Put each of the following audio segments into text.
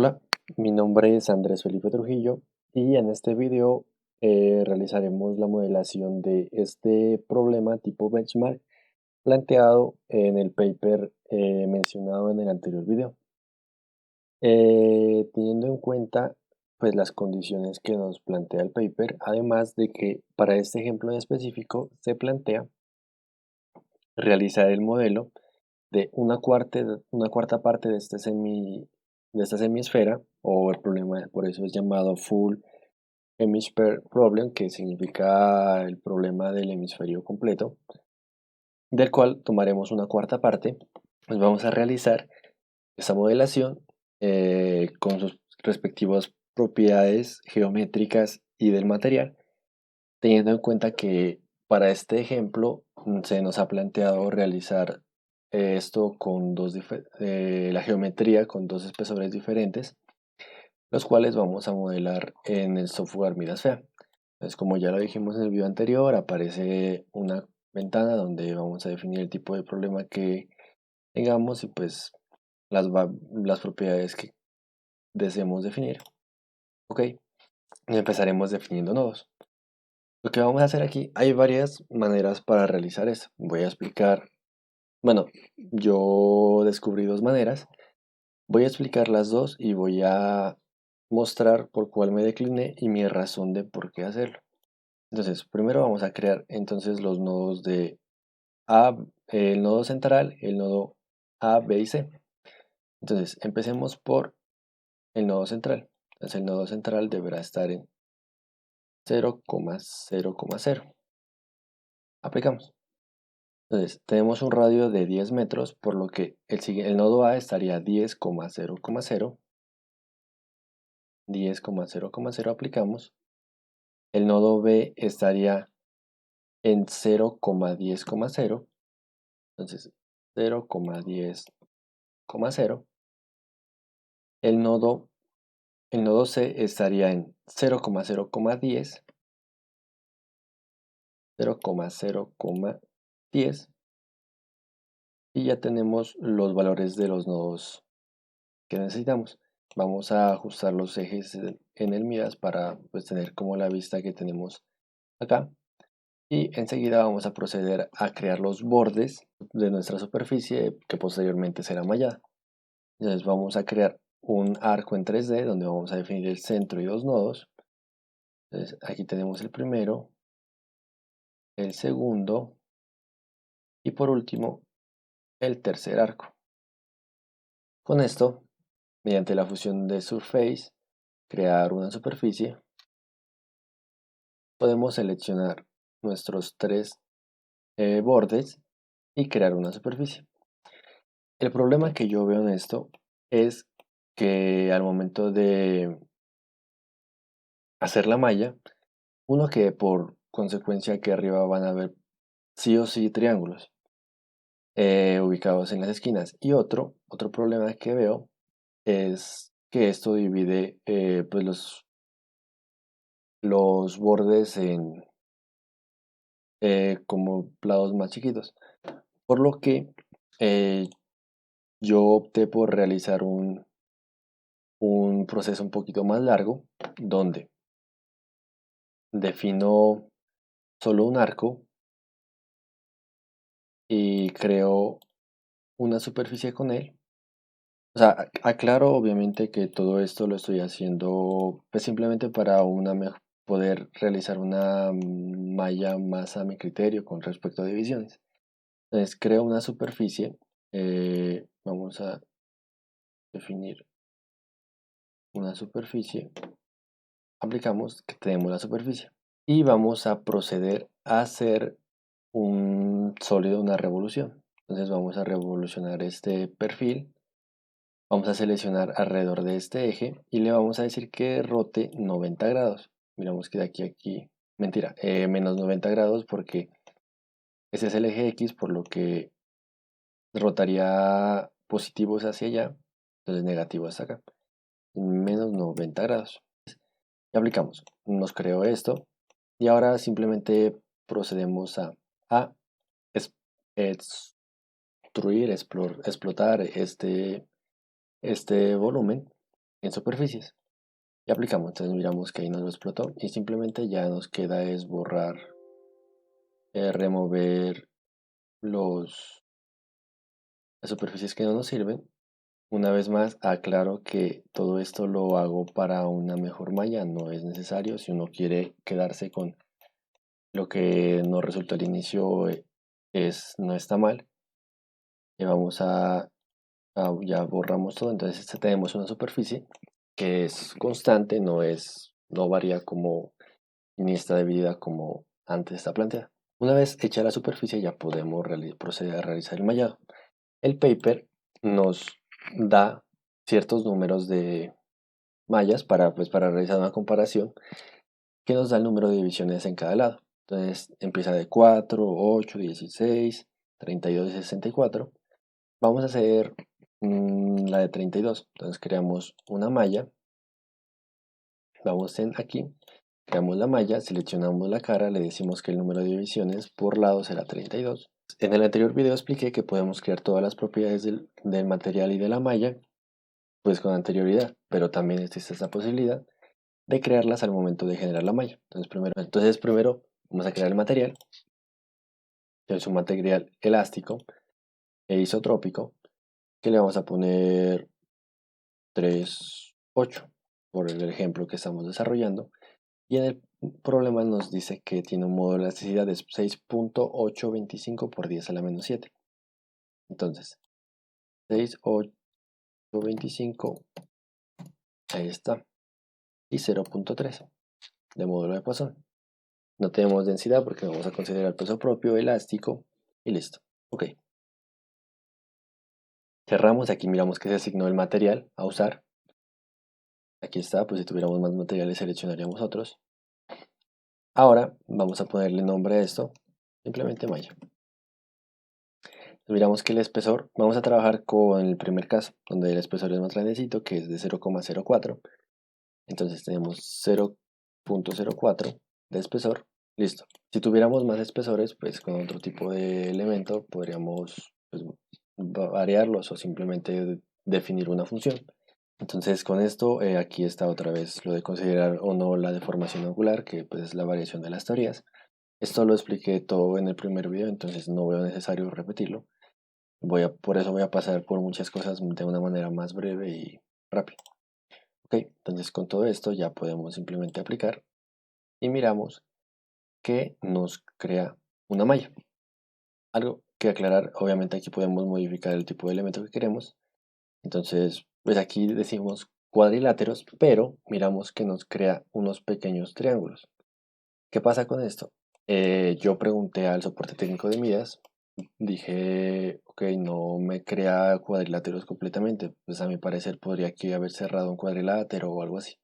Hola, mi nombre es Andrés Felipe Trujillo y en este video realizaremos la modelación de este problema tipo benchmark planteado en el paper mencionado en el anterior video. Teniendo en cuenta pues las condiciones que nos plantea el paper, además de que para este ejemplo en específico se plantea realizar el modelo de una cuarta parte de, de esta semiesfera, o el problema, por eso es llamado Full Hemisphere Problem, que significa el problema del hemisferio completo, del cual tomaremos una cuarta parte. Pues vamos a realizar esta modelación con sus respectivas propiedades geométricas y del material, teniendo en cuenta que para este ejemplo se nos ha planteado realizar esto con la geometría con dos espesores diferentes, los cuales vamos a modelar en el software Midasfea. Entonces, como ya lo dijimos en el video anterior, aparece una ventana donde vamos a definir el tipo de problema que tengamos y pues las propiedades que deseemos definir. Ok, y empezaremos definiendo nodos. Lo que vamos a hacer aquí, hay varias maneras para realizar esto. Voy a explicar, bueno, yo descubrí dos maneras. Voy a explicar las dos y voy a mostrar por cuál me decliné y mi razón de por qué hacerlo. Entonces, primero vamos a crear entonces los nodos de A, el nodo central, el nodo A, B y C. Entonces, empecemos por el nodo central. Entonces, el nodo central deberá estar en 0,0,0. Aplicamos. Entonces, tenemos un radio de 10 metros, por lo que el nodo A estaría 10,0,0. 10,0,0 aplicamos. El nodo B estaría en 0,10,0. Entonces, 0,10,0. El nodo, el nodo C estaría en 0,0,10. 0,0,10. Y ya tenemos los valores de los nodos que necesitamos. Vamos a ajustar los ejes en el Midas para pues, tener como la vista que tenemos acá. Y enseguida vamos a proceder a crear los bordes de nuestra superficie que posteriormente será mallada. Entonces vamos a crear un arco en 3D donde vamos a definir el centro y dos nodos. Entonces aquí tenemos el primero, el segundo y por último el tercer arco. Con esto, mediante la fusión de Surface, crear una superficie, podemos seleccionar nuestros tres bordes y crear una superficie. El problema que yo veo en esto es que al momento de hacer la malla, uno que por consecuencia aquí arriba van a ver sí o sí triángulos ubicados en las esquinas, y otro problema que veo es que esto divide pues los bordes en como lados más chiquitos, por lo que eh, yo opté por realizar un proceso un poquito más largo donde defino solo un arco y creo una superficie con él. O sea, aclaro obviamente que todo esto lo estoy haciendo pues simplemente para poder realizar una malla más a mi criterio con respecto a divisiones. Entonces creo una superficie, vamos a definir una superficie, aplicamos que tenemos la superficie y vamos a proceder a hacer un sólido, una revolución. Entonces vamos a revolucionar este perfil. Vamos a seleccionar alrededor de este eje y le vamos a decir que rote 90 grados. Miramos que de aquí a aquí, mentira, menos 90 grados porque ese es el eje X, por lo que rotaría positivos hacia allá, entonces negativos hasta acá, menos 90 grados. Y aplicamos, nos creó esto y ahora simplemente procedemos a es- extruir, explotar este volumen en superficies. Y aplicamos, entonces miramos que ahí nos lo explotó y simplemente ya nos queda es borrar, remover las superficies que no nos sirven. Una vez más, aclaro que todo esto lo hago para una mejor malla, no es necesario. Si uno quiere quedarse con lo que no resultó al inicio, no está mal. Y vamos ya borramos todo, entonces tenemos una superficie que es constante, no varía como ni está dividida como antes está planteada. Una vez hecha la superficie ya podemos proceder a realizar el mallado. El paper nos da ciertos números de mallas para realizar una comparación que nos da el número de divisiones en cada lado. Entonces empieza de 4, 8, 16, 32 y 64. Vamos a hacer la de 32. Entonces creamos una malla. Vamos aquí, creamos la malla, seleccionamos la cara, le decimos que el número de divisiones por lado será 32. En el anterior video expliqué que podemos crear todas las propiedades del material y de la malla pues con anterioridad, pero también existe esta posibilidad de crearlas al momento de generar la malla. Entonces primero vamos a crear el material, que es un material elástico e isotrópico, que le vamos a poner 3,8 por el ejemplo que estamos desarrollando. Y en el problema nos dice que tiene un modo de elasticidad de 6.825 por 10 a la menos 7. Entonces, 6.825, ahí está, y 0.3 de módulo de Poisson. No tenemos densidad porque vamos a considerar peso propio, elástico y listo. Ok. Cerramos, aquí miramos que se asignó el material a usar. Aquí está, pues si tuviéramos más materiales seleccionaríamos otros. Ahora vamos a ponerle nombre a esto, simplemente malla. Miramos que el espesor, vamos a trabajar con el primer caso, donde el espesor es más grandecito, que es de 0,04. Entonces tenemos 0.04 de espesor, listo. Si tuviéramos más espesores, pues con otro tipo de elemento podríamos pues, variarlos o simplemente definir una función. Entonces con esto aquí está otra vez lo de considerar o no la deformación angular, que pues es la variación de las teorías. Esto lo expliqué todo en el primer video, entonces no veo necesario repetirlo. Por eso voy a pasar por muchas cosas de una manera más breve y rápida. Ok, entonces con todo esto ya podemos simplemente aplicar y miramos que nos crea una malla. Algo que aclarar, obviamente aquí podemos modificar el tipo de elemento que queremos. Entonces, pues aquí decimos cuadriláteros, pero miramos que nos crea unos pequeños triángulos. ¿Qué pasa con esto? Yo pregunté al soporte técnico de Midas, dije, ok, no me crea cuadriláteros completamente, pues a mi parecer podría aquí haber cerrado un cuadrilátero o algo así.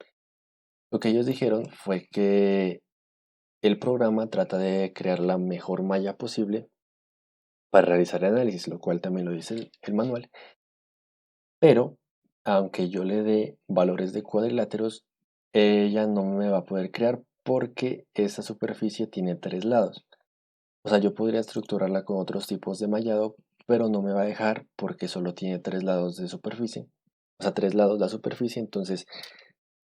Lo que ellos dijeron fue que el programa trata de crear la mejor malla posible para realizar el análisis, lo cual también lo dice el manual, pero aunque yo le dé valores de cuadriláteros, ella no me va a poder crear porque esa superficie tiene tres lados. O sea, yo podría estructurarla con otros tipos de mallado, pero no me va a dejar porque solo tiene tres lados de superficie. O sea, tres lados de la superficie. Entonces,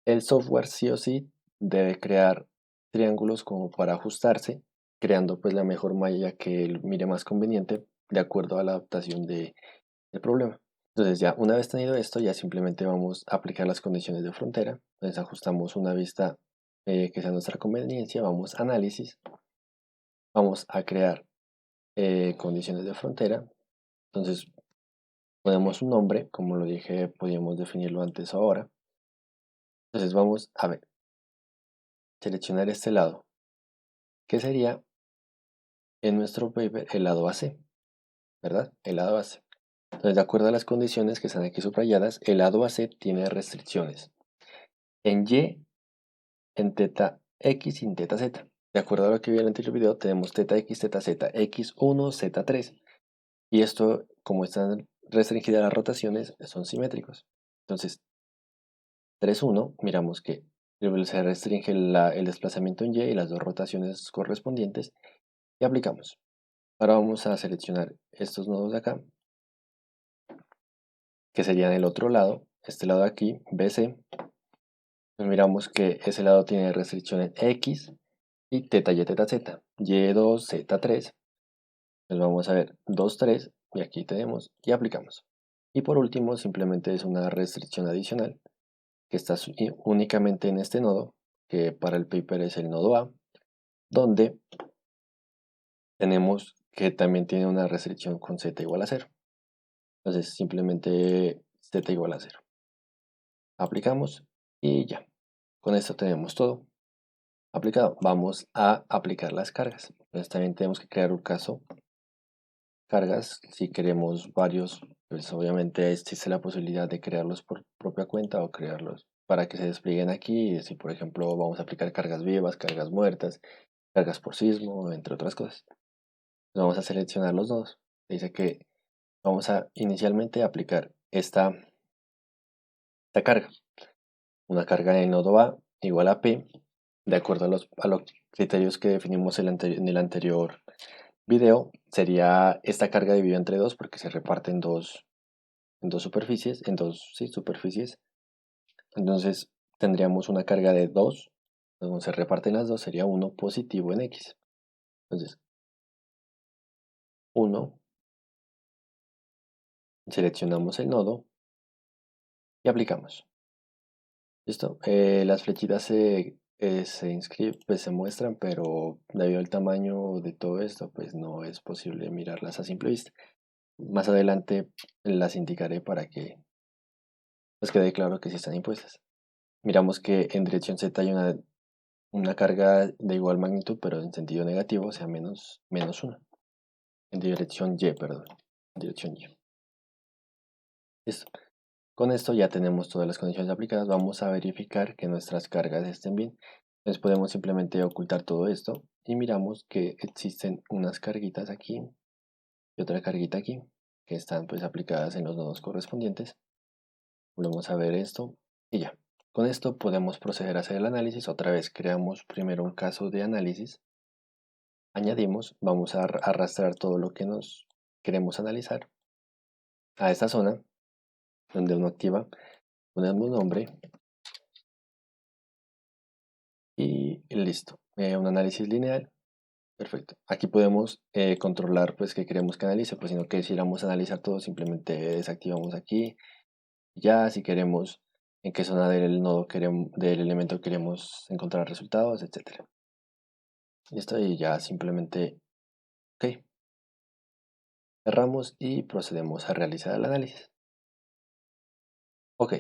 el software sí o sí debe crear triángulos como para ajustarse, creando pues la mejor malla que él mire más conveniente de acuerdo a la adaptación del problema. Entonces ya una vez tenido esto, ya simplemente vamos a aplicar las condiciones de frontera. Entonces ajustamos una vista que sea a nuestra conveniencia, vamos a análisis, vamos a crear condiciones de frontera. Entonces ponemos un nombre, como lo dije, podíamos definirlo antes o ahora. Entonces vamos a ver, seleccionar este lado, que sería en nuestro paper el lado AC, ¿verdad? El lado AC. Entonces, de acuerdo a las condiciones que están aquí subrayadas, el lado AC tiene restricciones en Y, en teta X y en teta Z. De acuerdo a lo que vi en el anterior video, tenemos teta X, teta Z, X1, Z3. Y esto, como están restringidas las rotaciones, son simétricos. Entonces, 3,1, miramos que se restringe el desplazamiento en Y y las dos rotaciones correspondientes y aplicamos. Ahora vamos a seleccionar estos nodos de acá, que serían el otro lado, este lado de aquí, BC, pues miramos que ese lado tiene restricciones X y teta y teta z, Y2, Z3, pues vamos a ver 2, 3 y aquí tenemos y aplicamos. Y por último simplemente es una restricción adicional que está únicamente en este nodo, que para el paper es el nodo A, donde tenemos que también tiene una restricción con z igual a 0. Entonces simplemente z igual a 0. Aplicamos y ya. Con esto tenemos todo aplicado. Vamos a aplicar las cargas. Entonces también tenemos que crear un caso cargas. Si queremos varios, pues obviamente existe la posibilidad de crearlos por propia cuenta o crearlos para que se desplieguen aquí. Si por ejemplo vamos a aplicar cargas vivas, cargas muertas, cargas por sismo, entre otras cosas. Vamos a seleccionar los nodos. Dice que vamos a inicialmente aplicar esta carga. Una carga en el nodo A igual a P, de acuerdo a los criterios que definimos en el anterior video. Sería esta carga dividida entre dos porque se reparte en dos superficies, sí, superficies. Entonces tendríamos una carga de 2, donde se reparten las dos, sería 1 positivo en X. Entonces, 1, seleccionamos el nodo y aplicamos. ¿Listo? Las flechitas pues se muestran, pero debido al tamaño de todo esto, pues no es posible mirarlas a simple vista. Más adelante las indicaré para que les quede claro que sí están impuestas. Miramos que en dirección Z hay una carga de igual magnitud, pero en sentido negativo, o sea, menos 1. En dirección Y, perdón. En dirección Y. Listo. Con esto ya tenemos todas las condiciones aplicadas. Vamos a verificar que nuestras cargas estén bien. Entonces podemos simplemente ocultar todo esto y miramos que existen unas carguitas aquí y otra carguita aquí que están pues aplicadas en los nodos correspondientes. Volvemos a ver esto y ya. Con esto podemos proceder a hacer el análisis. Otra vez creamos primero un caso de análisis. Añadimos, vamos a arrastrar todo lo que nos queremos analizar a esta zona donde uno activa, ponemos un nombre y listo. Un análisis lineal, perfecto. Aquí podemos controlar pues que queremos que analice, pues si no quisiéramos analizar todo, simplemente desactivamos aquí. Ya si queremos en qué zona del nodo queremos, del elemento queremos encontrar resultados, etcétera. Listo, y ya simplemente ok. Cerramos y procedemos a realizar el análisis. Ok,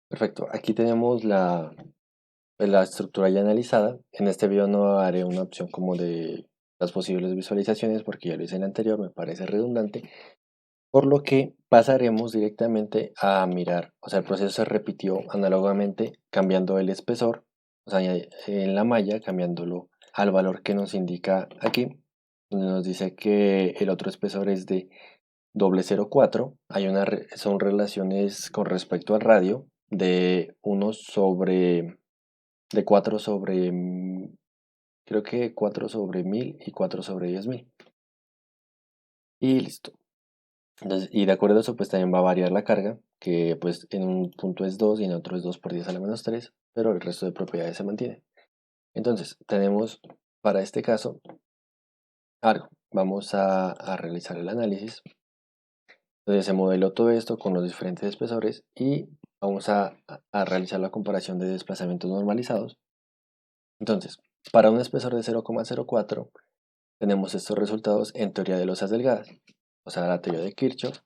perfecto. Aquí tenemos la estructura ya analizada. En este video no haré una opción como de las posibles visualizaciones porque ya lo hice en el anterior, me parece redundante. Por lo que pasaremos directamente a mirar, o sea, el proceso se repitió análogamente cambiando el espesor, o sea, en la malla, cambiándolo al valor que nos indica aquí, donde nos dice que el otro espesor es de 0,04. Son relaciones con respecto al radio de 1 sobre, de 4 sobre, creo que 4 sobre 1000 y 4 sobre 10.000. Y listo. Entonces, y de acuerdo a eso, pues también va a variar la carga, que pues en un punto es 2 y en otro es 2 por 10 a la menos 3, pero el resto de propiedades se mantiene. Entonces, tenemos para este caso algo. Vamos a realizar el análisis. Entonces se modeló todo esto con los diferentes espesores y vamos a realizar la comparación de desplazamientos normalizados. Entonces, para un espesor de 0,04 tenemos estos resultados en teoría de losas delgadas, o sea, la teoría de Kirchhoff.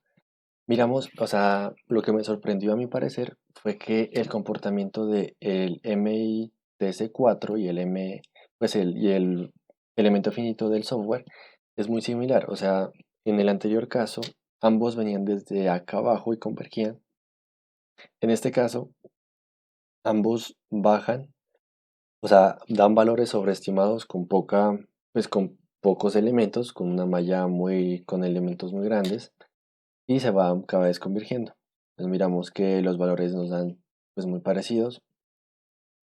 Miramos, o sea, lo que me sorprendió a mi parecer fue que el comportamiento de el MITS4 y el y el elemento finito del software es muy similar. O sea, en el anterior caso, ambos venían desde acá abajo y convergían. En este caso, ambos bajan, o sea, dan valores sobreestimados con pues con pocos elementos, con una malla con elementos muy grandes y se va cada vez convirtiendo. Pues miramos que los valores nos dan pues muy parecidos.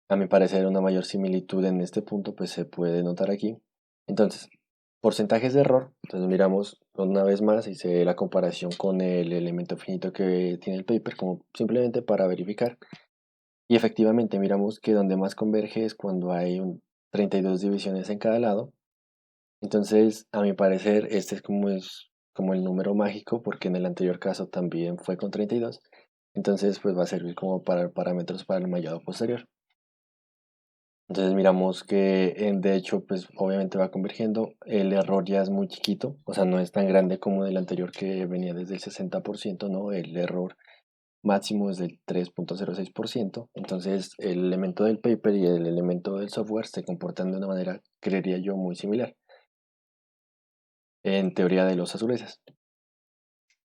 A mi parecer una mayor similitud en este punto pues se puede notar aquí. Entonces, porcentajes de error. Entonces miramos una vez más, hice la comparación con el elemento finito que tiene el paper, como simplemente para verificar. Y efectivamente miramos que donde más converge es cuando hay 32 divisiones en cada lado. Entonces, a mi parecer, este es como el número mágico, porque en el anterior caso también fue con 32. Entonces, pues va a servir como para parámetros para el mallado posterior. Entonces miramos que de hecho pues obviamente va convergiendo, el error ya es muy chiquito, o sea no es tan grande como el anterior que venía desde el 60%, ¿no? El error máximo es del 3,06%, entonces el elemento del paper y el elemento del software se comportan de una manera, creería yo, muy similar, en teoría de los azulejos.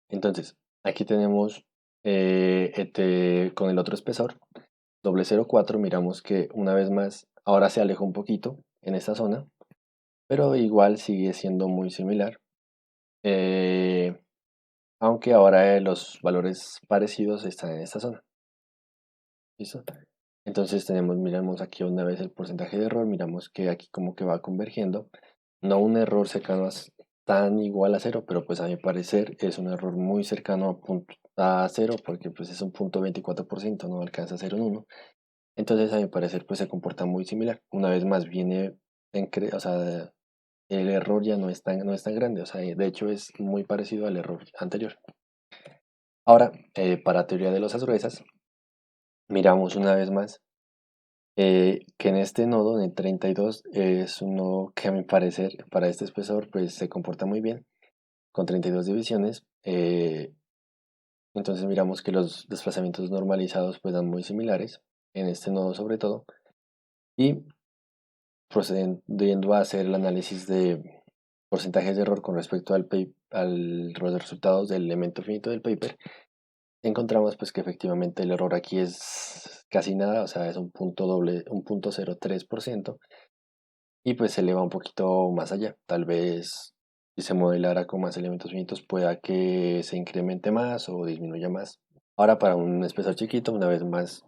Entonces, aquí tenemos con el otro espesor, 0,04, miramos que una vez más, ahora se aleja un poquito en esta zona, pero igual sigue siendo muy similar. eh, Aunque ahora los valores parecidos están en esta zona. ¿Listo? Entonces miramos aquí una vez el porcentaje de error, miramos que aquí como que va convergiendo. No un error cercano tan igual a cero, pero pues a mi parecer es un error muy cercano a cero, porque pues es un 0,24%, no alcanza a ser un uno. Entonces a mi parecer pues se comporta muy similar. Una vez más viene o sea, el error ya no es tan grande, o sea, de hecho es muy parecido al error anterior. Ahora, para teoría de los gruesas, miramos una vez más que en este nodo, en el 32, es un nodo que a mi parecer, para este espesor, pues se comporta muy bien, con 32 divisiones. Entonces miramos que los desplazamientos normalizados pues dan muy similares, en este nodo sobre todo, y procediendo a hacer el análisis de porcentajes de error con respecto los resultados del elemento finito del paper, encontramos pues que efectivamente el error aquí es casi nada, o sea, es un punto doble, un punto 0,03%, y pues se eleva un poquito más allá. Tal vez si se modelara con más elementos finitos pueda que se incremente más o disminuya más. Ahora para un espesor chiquito, una vez más,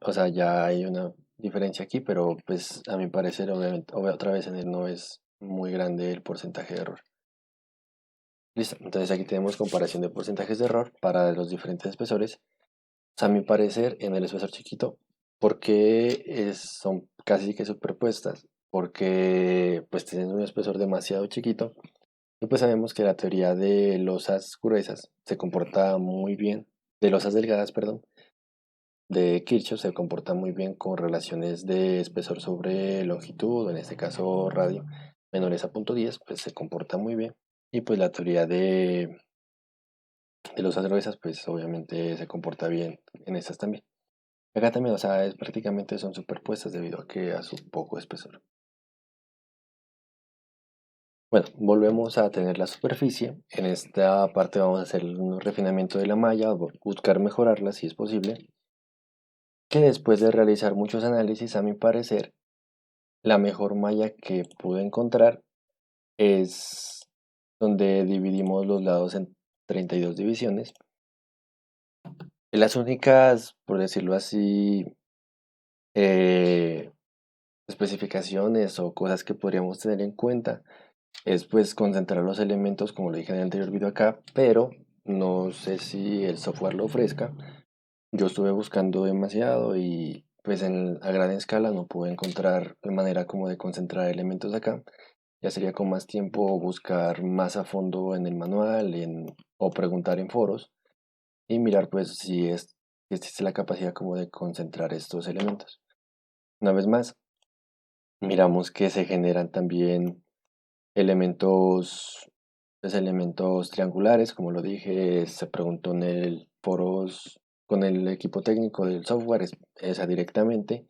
o sea, ya hay una diferencia aquí, pero pues a mi parecer, obviamente, otra vez en él no es muy grande el porcentaje de error. Listo, entonces aquí tenemos comparación de porcentajes de error para los diferentes espesores. A mi parecer, en el espesor chiquito, porque son casi que superpuestas, porque pues tienen un espesor demasiado chiquito, y pues sabemos que la teoría de losas gruesas se comporta muy bien, de losas delgadas, perdón, de Kirchhoff se comporta muy bien con relaciones de espesor sobre longitud, o en este caso radio, menores a 0,10, pues se comporta muy bien. Y pues la teoría de losas gruesas, pues obviamente se comporta bien en estas también. Acá también, o sea, prácticamente son superpuestas debido a que a su poco espesor. Bueno, volvemos a tener la superficie. En esta parte vamos a hacer un refinamiento de la malla, buscar mejorarla si es posible. Que después de realizar muchos análisis, a mi parecer, la mejor malla que pude encontrar es donde dividimos los lados en 32 divisiones. Las únicas, por decirlo así, eh, especificaciones o cosas que podríamos tener en cuenta es pues concentrar los elementos como lo dije en el anterior video acá, pero no sé si el software lo ofrezca. Yo estuve buscando demasiado y pues a gran escala no pude encontrar la manera como de concentrar elementos acá. Ya sería con más tiempo buscar más a fondo en el manual o preguntar en foros y mirar pues si existe la capacidad como de concentrar estos elementos. Una vez más, miramos que se generan también elementos, pues, elementos triangulares, como lo dije, se preguntó en el foros con el equipo técnico del software, esa directamente,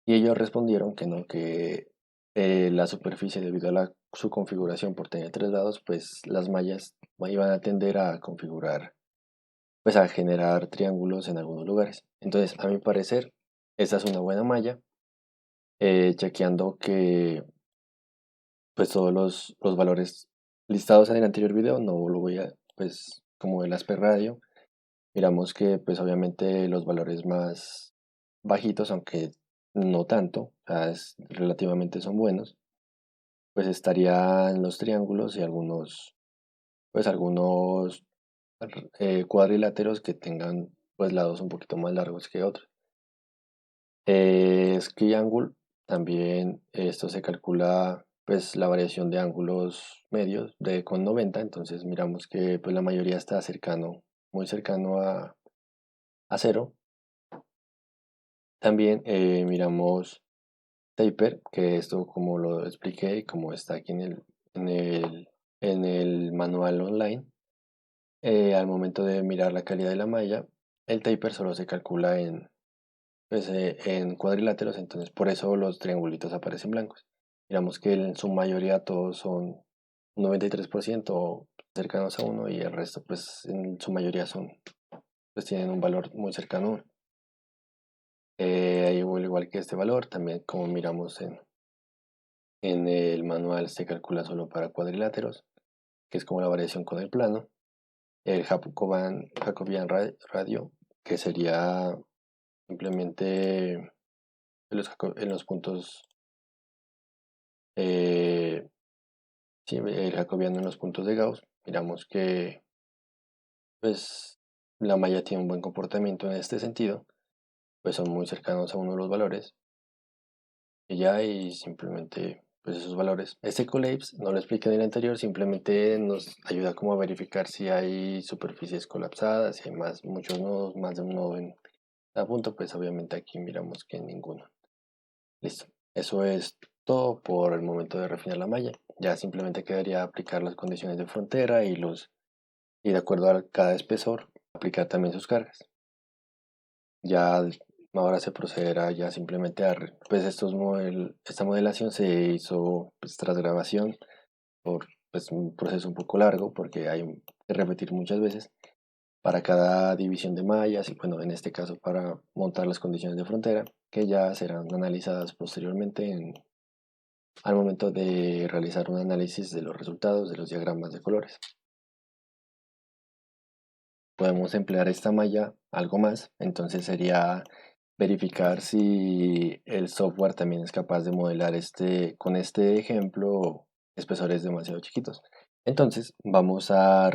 y ellos respondieron que no, que la superficie debido a su configuración por tener tres lados, pues las mallas iban a tender a configurar, pues a generar triángulos en algunos lugares. Entonces, a mi parecer, esta es una buena malla, chequeando que pues todos los valores listados en el anterior video, no lo voy a, pues como el Asper Radio, miramos que pues obviamente los valores más bajitos, aunque no tanto, o sea, relativamente son buenos, pues estarían los triángulos y algunos cuadriláteros que tengan pues lados un poquito más largos que otros. Ski angle, también esto se calcula pues la variación de ángulos medios de con 90, entonces miramos que pues la mayoría está muy cercano a cero. También miramos taper, que esto como lo expliqué y como está aquí en el, en el manual online, al momento de mirar la calidad de la malla, el taper solo se calcula en cuadriláteros, entonces por eso los triangulitos aparecen blancos. Miramos que en su mayoría todos son un 93% cercanos a uno y el resto pues en su mayoría pues tienen un valor muy cercano a uno. Al igual que este valor, también como miramos en el manual se calcula solo para cuadriláteros, que es como la variación con el plano. El Radio, que sería simplemente en los puntos, eh, sí, el jacobiano en los puntos de Gauss, miramos que pues la malla tiene un buen comportamiento en este sentido, pues son muy cercanos a uno de los valores y ya y simplemente pues esos valores. Este collapse no lo expliqué en el anterior, simplemente nos ayuda como a verificar si hay superficies colapsadas, si hay muchos nodos, más de un nodo en cada punto, pues obviamente aquí miramos que ninguno. Listo. Eso es todo por el momento de refinar la malla. Ya simplemente quedaría aplicar las condiciones de frontera y de acuerdo a cada espesor, aplicar también sus cargas. Ya ahora se procederá ya simplemente pues esta modelación se hizo pues, tras grabación por pues, un proceso un poco largo porque hay que repetir muchas veces para cada división de mallas y bueno, en este caso para montar las condiciones de frontera que ya serán analizadas posteriormente al momento de realizar un análisis de los resultados de los diagramas de colores. Podemos emplear esta malla algo más, entonces sería verificar si el software también es capaz de modelar con este ejemplo espesores demasiado chiquitos. Entonces vamos a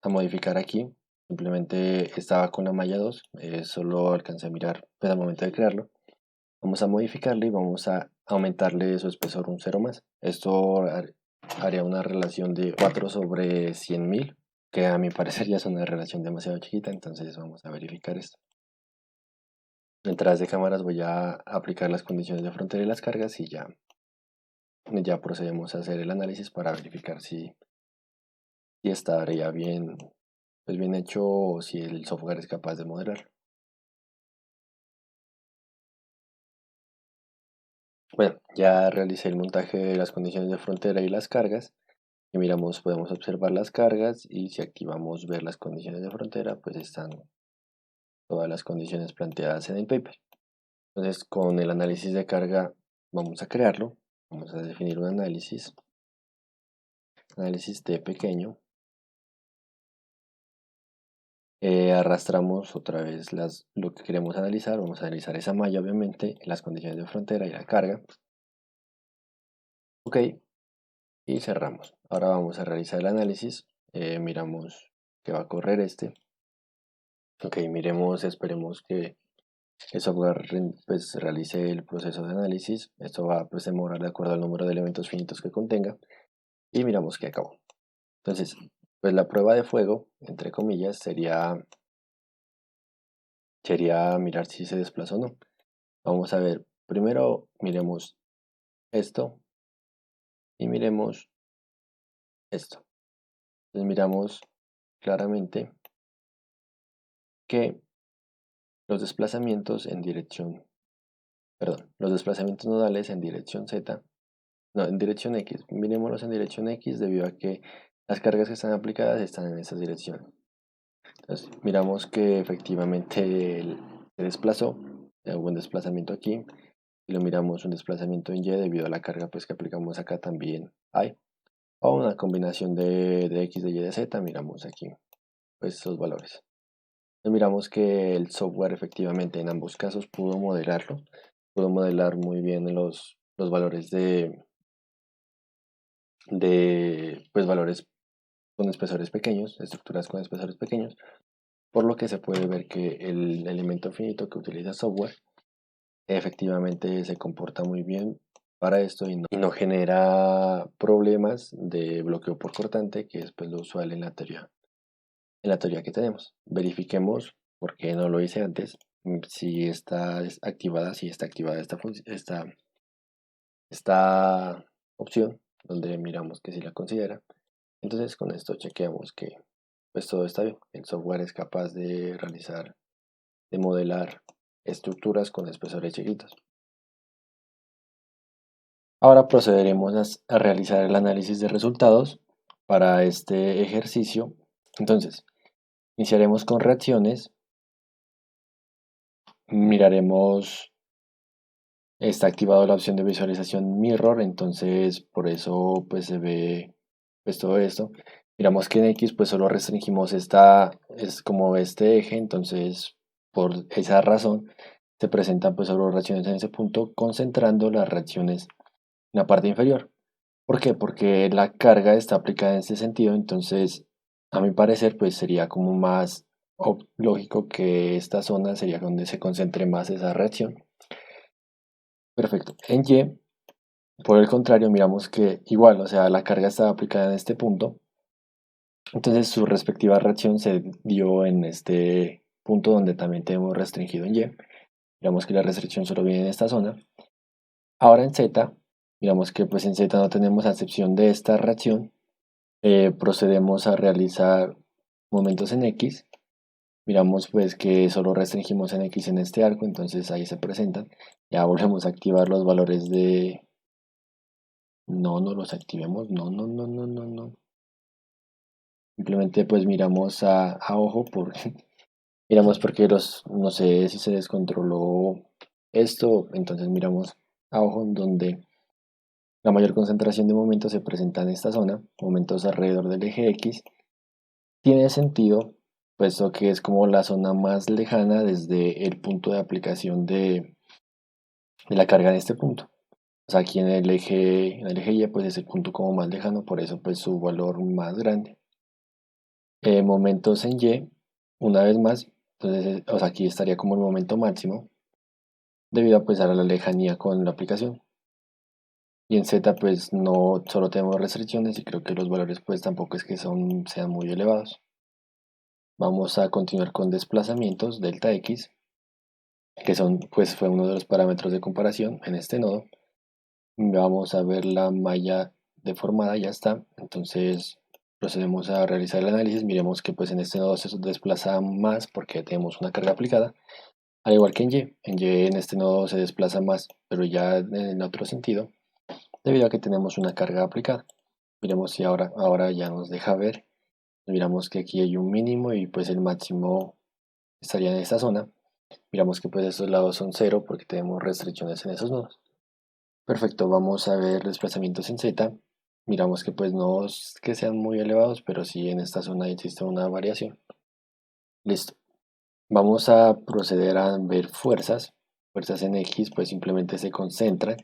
modificar aquí, simplemente estaba con la malla 2, solo alcancé a mirar pues, al momento de crearlo. Vamos a modificarle y vamos a aumentarle su espesor un cero más. Esto haría una relación de 4 sobre 100.000, que a mi parecer ya es una relación demasiado chiquita, entonces vamos a verificar esto. Detrás de cámaras voy a aplicar las condiciones de frontera y las cargas y ya procedemos a hacer el análisis para verificar si estaría bien, pues bien hecho o si el software es capaz de modelar. Bueno, ya realicé el montaje de las condiciones de frontera y las cargas. Y miramos, podemos observar las cargas y si activamos ver las condiciones de frontera, pues están todas las condiciones planteadas en el paper. Entonces, con el análisis de carga vamos a crearlo. Vamos a definir un análisis T pequeño. Arrastramos otra vez lo que queremos analizar. Vamos a analizar esa malla, obviamente, las condiciones de frontera y la carga. Ok, y cerramos. Ahora vamos a realizar el análisis. Miramos que va a correr este. Ok, miremos, esperemos que el software pues, realice el proceso de análisis. Esto va pues, a demorar de acuerdo al número de elementos finitos que contenga. Y miramos que acabó. Entonces, pues la prueba de fuego, entre comillas, sería mirar si se desplazó o no. Vamos a ver, primero miremos esto y miremos esto. Entonces miramos claramente que los desplazamientos los desplazamientos nodales en dirección Z, no, en dirección X, miremoslos en dirección X debido a que las cargas que están aplicadas están en esa dirección. Entonces miramos que efectivamente se desplazó, hubo un desplazamiento aquí, y lo miramos un desplazamiento en Y debido a la carga pues, que aplicamos acá también hay. O una combinación de X, de Y, de Z, miramos aquí pues esos valores. Entonces, miramos que el software efectivamente en ambos casos pudo modelarlo, pudo modelar muy bien los valores de pues, valores con espesores pequeños, estructuras con espesores pequeños, por lo que se puede ver que el elemento finito que utiliza software efectivamente se comporta muy bien para esto y no genera problemas de bloqueo por cortante, que es pues, lo usual en la teoría que tenemos. Verifiquemos, porque no lo hice antes, si está activada, si está activada esta opción, donde miramos que si la considera. Entonces con esto chequeamos que pues todo está bien. El software es capaz de realizar, de modelar estructuras con espesores chiquitos. Ahora procederemos a realizar el análisis de resultados para este ejercicio. Entonces, iniciaremos con reacciones, miraremos, está activado la opción de visualización mirror, entonces por eso pues se ve pues todo esto. Miramos que en X pues solo restringimos es como este eje, entonces por esa razón se presentan pues solo reacciones en ese punto, concentrando las reacciones en la parte inferior. ¿Por qué? Porque la carga está aplicada en este sentido, entonces a mi parecer pues sería como más lógico que esta zona sería donde se concentre más esa reacción. Perfecto. En Y, por el contrario, miramos que igual, o sea, la carga está aplicada en este punto, entonces su respectiva reacción se dio en este punto donde también tenemos restringido en Y. Miramos que la restricción solo viene en esta zona. Ahora en Z, miramos que pues en Z no tenemos acepción de esta reacción. Procedemos a realizar momentos en X. Miramos pues que solo restringimos en X en este arco, entonces ahí se presentan. Ya volvemos a activar los valores de... No, no los activemos. No, no, no, no, no, no. Simplemente pues miramos a ojo por... miramos porque no sé si se descontroló esto, entonces miramos a ojo donde la mayor concentración de momentos se presenta en esta zona, momentos alrededor del eje X. Tiene sentido, puesto que es como la zona más lejana desde el punto de aplicación de la carga en este punto. O sea, aquí en el eje Y pues es el punto como más lejano, por eso pues su valor más grande. Momentos en Y, una vez más, entonces o sea, aquí estaría como el momento máximo, debido a, pues, a la lejanía con la aplicación. Y en Z pues no solo tenemos restricciones y creo que los valores pues tampoco es que sean muy elevados. Vamos a continuar con desplazamientos, delta X, que pues fue uno de los parámetros de comparación en este nodo. Vamos a ver la malla deformada, ya está. Entonces procedemos a realizar el análisis. Miremos que pues en este nodo se desplaza más porque tenemos una carga aplicada. Al igual que en Y. En Y en este nodo se desplaza más, pero ya en otro sentido, debido a que tenemos una carga aplicada. Miremos si ahora ya nos deja ver. Miramos que aquí hay un mínimo y pues el máximo estaría en esta zona. Miramos que pues estos lados son cero porque tenemos restricciones en esos nodos. Perfecto, vamos a ver desplazamientos en Z. Miramos que pues no es que sean muy elevados, pero sí en esta zona existe una variación. Listo. Vamos a proceder a ver fuerzas. Fuerzas en X pues simplemente se concentran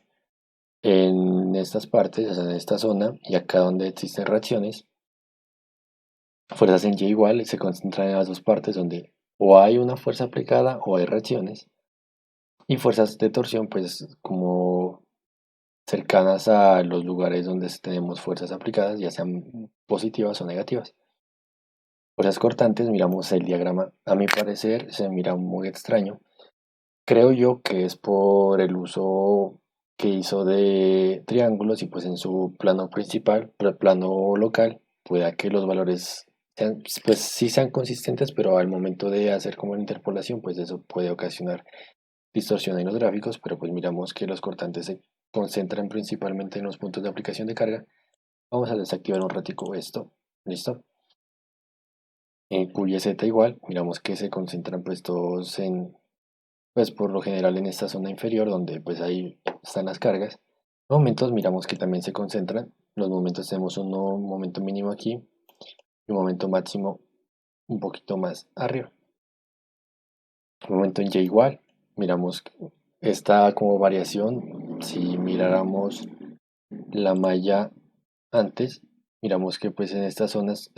en estas partes, o sea, en esta zona y acá donde existen reacciones. Fuerzas en Y igual se concentran en las dos partes donde o hay una fuerza aplicada o hay reacciones. Y fuerzas de torsión pues como cercanas a los lugares donde tenemos fuerzas aplicadas, ya sean positivas o negativas. Fuerzas cortantes, miramos el diagrama, a mi parecer se mira muy extraño. Creo yo que es por el uso que hizo de triángulos y pues en su plano principal, el plano local, pueda que los valores pues sí sean consistentes, pero al momento de hacer como la interpolación, pues eso puede ocasionar distorsión en los gráficos, pero pues miramos que los cortantes se concentran principalmente en los puntos de aplicación de carga. Vamos a desactivar un ratico esto, listo. En Q y Z igual, miramos que se concentran pues todos pues por lo general en esta zona inferior donde pues ahí están las cargas. Los momentos miramos que también se concentran, los momentos tenemos un momento mínimo aquí y un momento máximo un poquito más arriba. El momento en Y igual, miramos esta como variación, si miráramos la malla antes, miramos que pues en estas zonas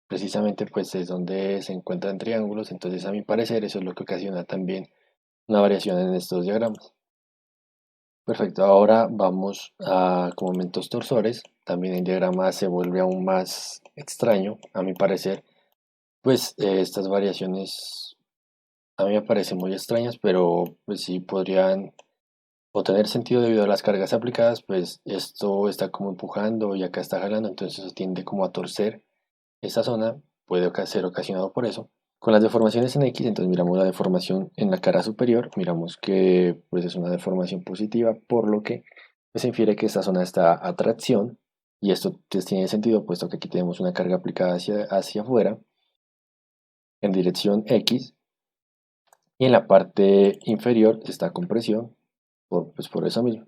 precisamente pues es donde se encuentran triángulos, entonces a mi parecer eso es lo que ocasiona también una variación en estos diagramas. Perfecto, ahora vamos a con momentos torsores, también el diagrama se vuelve aún más extraño, a mi parecer, pues estas variaciones a mí me parecen muy extrañas, pero pues sí podrían o tener sentido debido a las cargas aplicadas, pues esto está como empujando y acá está jalando, entonces eso tiende como a torcer esta zona, puede ser ocasionado por eso. Con las deformaciones en X, entonces miramos la deformación en la cara superior, miramos que pues es una deformación positiva, por lo que pues, se infiere que esta zona está a tracción, y esto pues, tiene sentido puesto que aquí tenemos una carga aplicada hacia afuera en dirección X, y en la parte inferior está con presión, pues por eso mismo.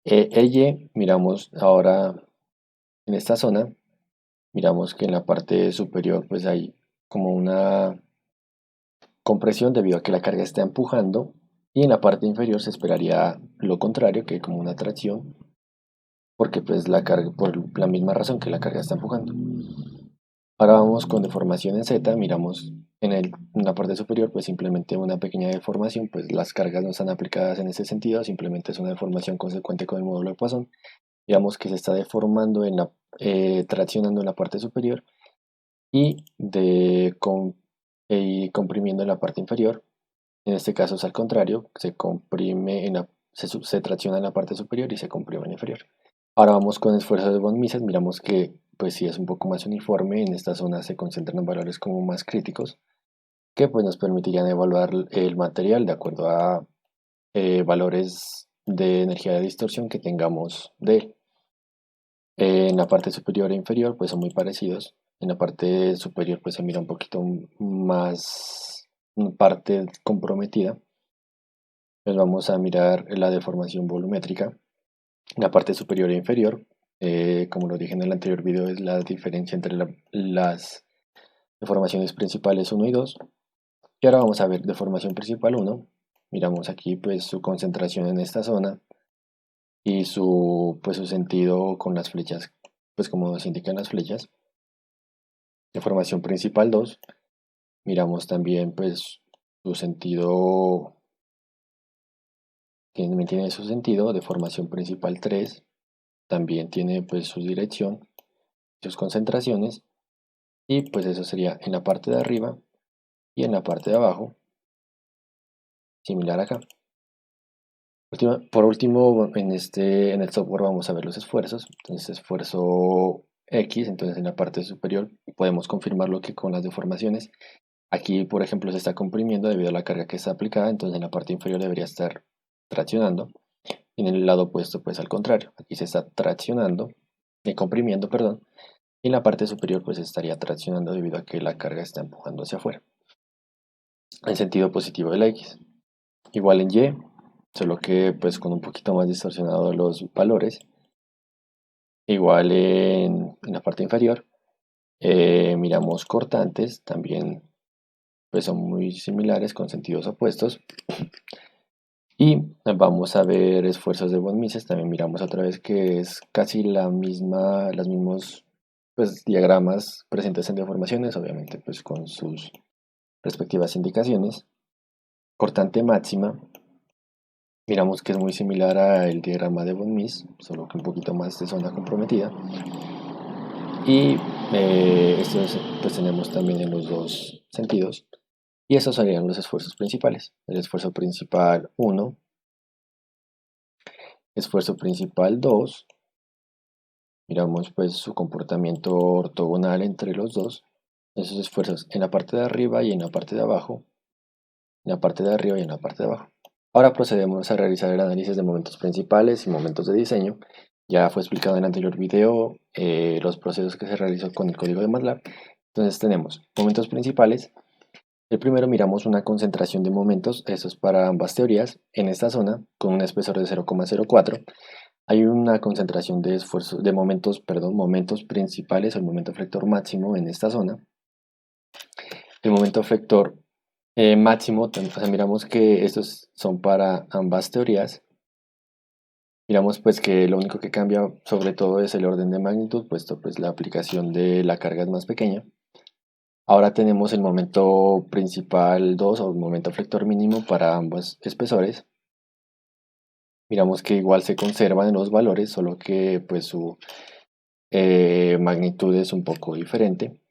Y miramos ahora en esta zona, miramos que en la parte superior pues hay como una compresión debido a que la carga está empujando, y en la parte inferior se esperaría lo contrario, que como una tracción, porque pues la carga, por la misma razón que la carga está empujando. Ahora vamos con deformación en Z, miramos en la parte superior pues simplemente una pequeña deformación, pues las cargas no están aplicadas en ese sentido, simplemente es una deformación consecuente con el módulo de Poisson. Digamos que se está deformando traccionando en la parte superior y, y comprimiendo en la parte inferior. En este caso es al contrario, se comprime se tracciona en la parte superior y se comprime en la inferior. Ahora vamos con esfuerzo de von Mises, miramos que pues sí es un poco más uniforme, en esta zona se concentran valores como más críticos, que pues nos permitirían evaluar el material de acuerdo a valores de energía de distorsión que tengamos de él. En la parte superior e inferior pues son muy parecidos. En la parte superior pues se mira un poquito más parte comprometida. Pues vamos a mirar la deformación volumétrica. En la parte superior e inferior, como lo dije en el anterior video, es la diferencia entre las deformaciones principales 1 y 2. Y ahora vamos a ver deformación principal 1. Miramos aquí pues su concentración en esta zona y pues su sentido con las flechas, pues como nos indican las flechas. Deformación principal 2, miramos también pues su sentido, también tiene su sentido. Deformación principal 3 también tiene pues su dirección, sus concentraciones, y pues eso sería en la parte de arriba y en la parte de abajo, similar acá. Por último, en el software vamos a ver los esfuerzos. Entonces esfuerzo X, entonces en la parte superior podemos confirmarlo que con las deformaciones. Aquí, por ejemplo, se está comprimiendo debido a la carga que está aplicada, entonces en la parte inferior debería estar traccionando. En el lado opuesto, pues al contrario, aquí se está traccionando, comprimiendo, perdón, y en la parte superior pues estaría traccionando debido a que la carga está empujando hacia afuera, en sentido positivo de la X. Igual en Y, solo que pues con un poquito más distorsionado los valores. Igual en la parte inferior, miramos cortantes, también pues son muy similares con sentidos opuestos. Y vamos a ver esfuerzos de von Mises, también miramos otra vez que es casi los mismos pues, diagramas presentes en deformaciones, obviamente pues con sus respectivas indicaciones. Cortante máxima, miramos que es muy similar al diagrama de von Mises, solo que un poquito más de zona comprometida. Y estos pues tenemos también en los dos sentidos. Y esos serían los esfuerzos principales. El esfuerzo principal 1, esfuerzo principal 2. Miramos pues su comportamiento ortogonal entre los dos. Esos esfuerzos en la parte de arriba y en la parte de abajo. En la parte de arriba y en la parte de abajo. Ahora procedemos a realizar el análisis de momentos principales y momentos de diseño. Ya fue explicado en el anterior video los procesos que se realizó con el código de MATLAB. Entonces tenemos momentos principales. El primero miramos una concentración de momentos, eso es para ambas teorías, en esta zona con un espesor de 0,04. Hay una concentración de esfuerzos, de momentos, perdón, momentos principales o el momento efector máximo en esta zona. El momento efector máximo, o sea, miramos que estos son para ambas teorías. Miramos pues que lo único que cambia sobre todo es el orden de magnitud, puesto pues la aplicación de la carga es más pequeña. Ahora tenemos el momento principal 2 o el momento flector mínimo para ambos espesores. Miramos que igual se conservan los valores, solo que pues su magnitud es un poco diferente.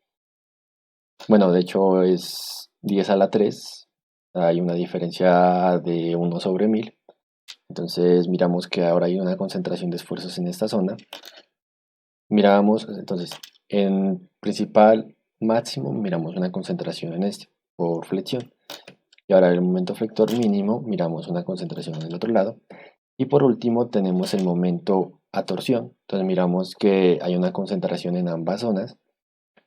Bueno, de hecho es 10 a la 3. Hay una diferencia de 1/1000. Entonces miramos que ahora hay una concentración de esfuerzos en esta zona. Miramos, entonces, en principal máximo miramos una concentración en este por flexión. Y ahora el momento flector mínimo miramos una concentración en el otro lado. Y por último tenemos el momento a torsión. Entonces miramos que hay una concentración en ambas zonas.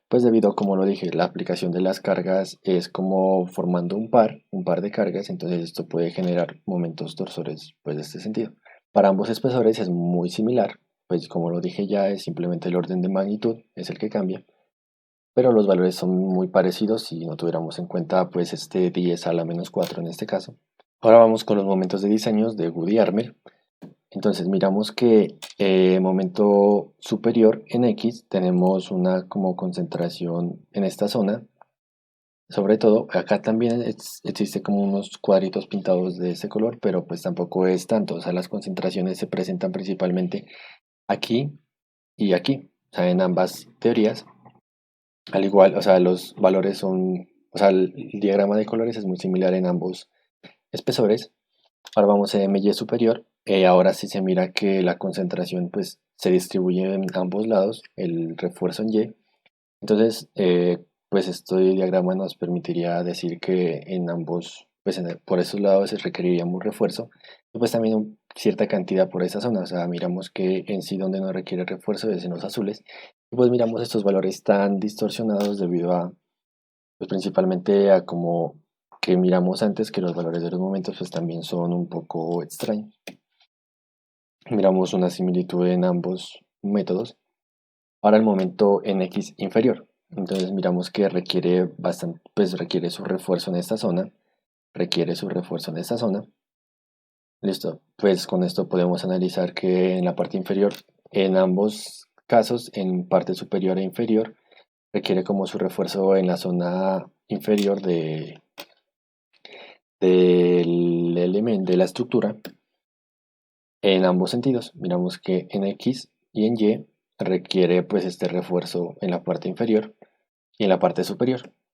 Pues debido a, como lo dije, la aplicación de las cargas es como formando un par de cargas, entonces esto puede generar momentos torsores pues de este sentido. Para ambos espesores es muy similar, pues como lo dije ya es simplemente el orden de magnitud, es el que cambia, pero los valores son muy parecidos si no tuviéramos en cuenta pues este 10 a la menos 4 en este caso. Ahora vamos con los momentos de diseños de Woody Armer. Entonces miramos que momento superior en X tenemos una como concentración en esta zona. Sobre todo acá también existe como unos cuadritos pintados de ese color, pero pues tampoco es tanto. O sea, las concentraciones se presentan principalmente aquí y aquí, o sea, en ambas teorías. Al igual, o sea, los valores son, o sea, el diagrama de colores es muy similar en ambos espesores. Ahora vamos a MY superior. Ahora sí se mira que la concentración pues se distribuye en ambos lados, el refuerzo en Y. Entonces, pues este diagrama nos permitiría decir que en ambos, pues por esos lados se requeriría un refuerzo. Y pues también cierta cantidad por esa zona. O sea, miramos que en sí donde no requiere refuerzo es en los azules. Y pues miramos estos valores tan distorsionados debido a, pues principalmente a como que miramos antes que los valores de los momentos pues también son un poco extraños. Miramos una similitud en ambos métodos. Ahora el momento en X inferior. Entonces miramos que requiere bastante, pues requiere su refuerzo en esta zona. Requiere su refuerzo en esta zona. Listo. Pues con esto podemos analizar que en la parte inferior, en ambos casos, en parte superior e inferior, requiere como su refuerzo en la zona inferior del elemento de la estructura en ambos sentidos. Miramos que en X y en Y requiere pues este refuerzo en la parte inferior y en la parte superior.